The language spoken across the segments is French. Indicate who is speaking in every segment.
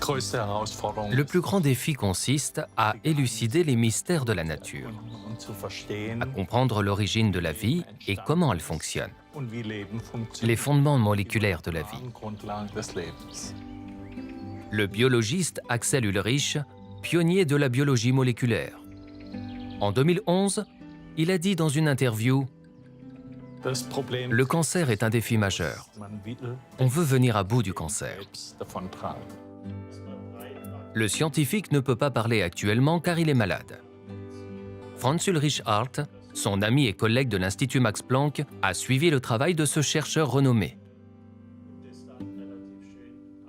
Speaker 1: Le plus grand défi consiste à élucider les mystères de la nature, à comprendre l'origine de la vie et comment elle fonctionne, les fondements moléculaires de la vie. Le biologiste Axel Ulrich, pionnier de la biologie moléculaire. En 2011, il a dit dans une interview « Le cancer est un défi majeur. On veut venir à bout du cancer. » Le scientifique ne peut pas parler actuellement car il est malade. Franz Ulrich Hart, son ami et collègue de l'Institut Max Planck, a suivi le travail de ce chercheur renommé.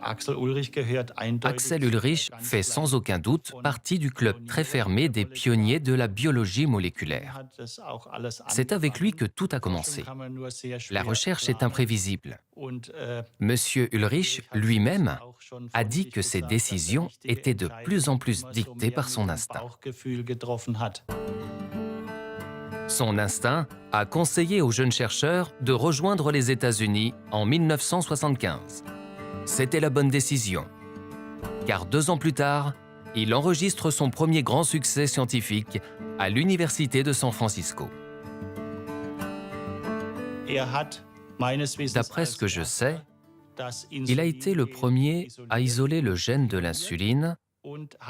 Speaker 1: Axel Ulrich fait sans aucun doute partie du club très fermé des pionniers de la biologie moléculaire. C'est avec lui que tout a commencé. La recherche est imprévisible. Monsieur Ulrich lui-même a dit que ses décisions étaient de plus en plus dictées par son instinct. Son instinct a conseillé aux jeunes chercheurs de rejoindre les États-Unis en 1975. C'était la bonne décision, car 2 ans plus tard, il enregistre son premier grand succès scientifique à l'Université de San Francisco. D'après ce que je sais, il a été le premier à isoler le gène de l'insuline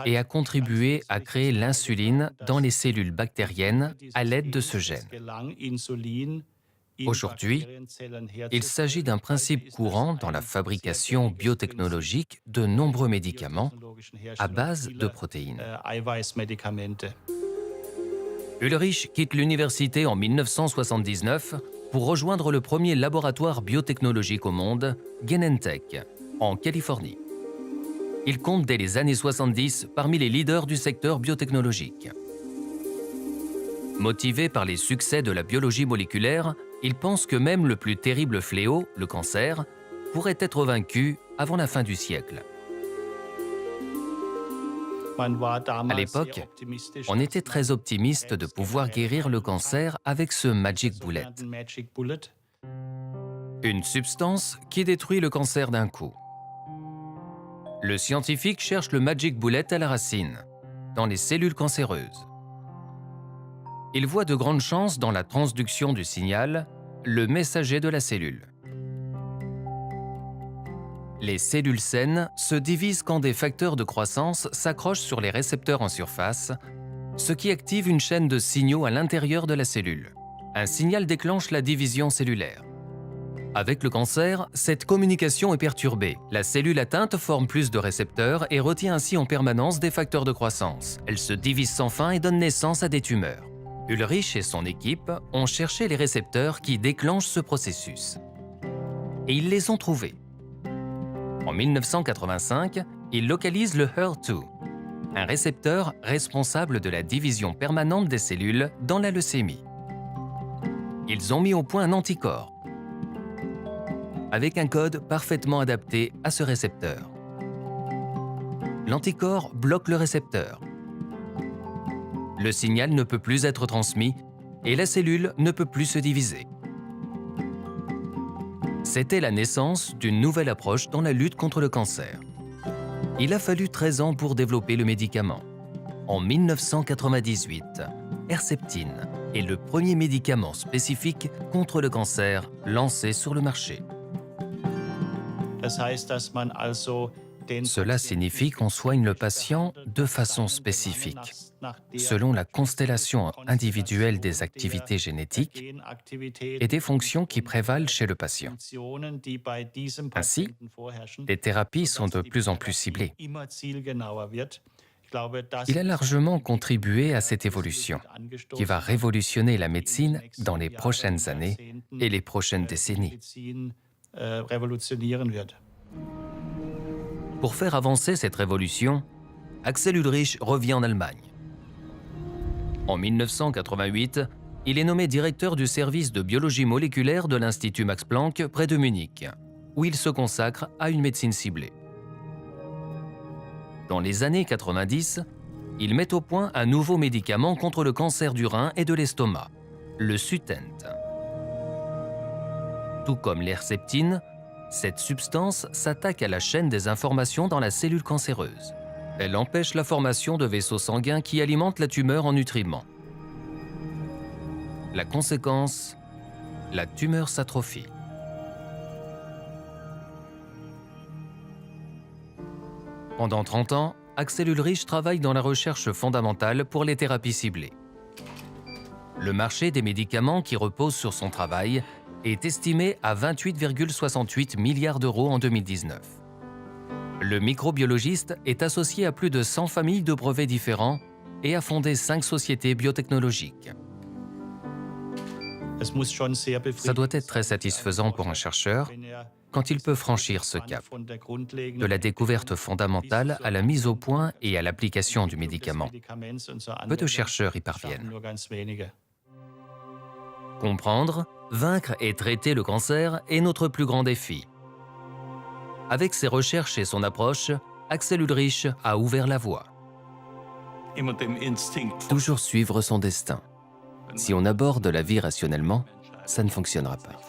Speaker 1: et a contribué à créer l'insuline dans les cellules bactériennes à l'aide de ce gène. Aujourd'hui, il s'agit d'un principe courant dans la fabrication biotechnologique de nombreux médicaments à base de protéines. Ulrich quitte l'université en 1979 pour rejoindre le premier laboratoire biotechnologique au monde, Genentech, en Californie. Il compte dès les années 70 parmi les leaders du secteur biotechnologique. Motivé par les succès de la biologie moléculaire, il pense que même le plus terrible fléau, le cancer, pourrait être vaincu avant la fin du siècle. À l'époque, on était très optimiste de pouvoir guérir le cancer avec ce Magic Bullet. Une substance qui détruit le cancer d'un coup. Le scientifique cherche le Magic Bullet à la racine, dans les cellules cancéreuses. Il voit de grandes chances dans la transduction du signal, le messager de la cellule. Les cellules saines se divisent quand des facteurs de croissance s'accrochent sur les récepteurs en surface, ce qui active une chaîne de signaux à l'intérieur de la cellule. Un signal déclenche la division cellulaire. Avec le cancer, cette communication est perturbée. La cellule atteinte forme plus de récepteurs et retient ainsi en permanence des facteurs de croissance. Elle se divise sans fin et donne naissance à des tumeurs. Ulrich et son équipe ont cherché les récepteurs qui déclenchent ce processus. Et ils les ont trouvés. En 1985, ils localisent le HER2, un récepteur responsable de la division permanente des cellules dans la leucémie. Ils ont mis au point un anticorps, avec un code parfaitement adapté à ce récepteur. L'anticorps bloque le récepteur. Le signal ne peut plus être transmis et la cellule ne peut plus se diviser. C'était la naissance d'une nouvelle approche dans la lutte contre le cancer. Il a fallu 13 ans pour développer le médicament. En 1998, Herceptine est le premier médicament spécifique contre le cancer lancé sur le marché. Cela signifie qu'on soigne le patient de façon spécifique, selon la constellation individuelle des activités génétiques et des fonctions qui prévalent chez le patient. Ainsi, les thérapies sont de plus en plus ciblées. Il a largement contribué à cette évolution, qui va révolutionner la médecine dans les prochaines années et les prochaines décennies. Pour faire avancer cette révolution, Axel Ulrich revient en Allemagne. En 1988, il est nommé directeur du service de biologie moléculaire de l'Institut Max Planck près de Munich, où il se consacre à une médecine ciblée. Dans les années 90, il met au point un nouveau médicament contre le cancer du rein et de l'estomac, le Sutent. Tout comme l'Herceptine, Cette substance s'attaque à la chaîne des informations dans la cellule cancéreuse. Elle empêche la formation de vaisseaux sanguins qui alimentent la tumeur en nutriments. La conséquence, la tumeur s'atrophie. Pendant 30 ans, Axel Ulrich travaille dans la recherche fondamentale pour les thérapies ciblées. Le marché des médicaments qui repose sur son travail est estimé à 28,68 milliards d'euros en 2019. Le microbiologiste est associé à plus de 100 familles de brevets différents et a fondé 5 sociétés biotechnologiques. Ça doit être très satisfaisant pour un chercheur quand il peut franchir ce cap, de la découverte fondamentale à la mise au point et à l'application du médicament. Peu de chercheurs y parviennent. Comprendre, vaincre et traiter le cancer est notre plus grand défi. Avec ses recherches et son approche, Axel Ulrich a ouvert la voie. Toujours suivre son destin. Si on aborde la vie rationnellement, ça ne fonctionnera pas.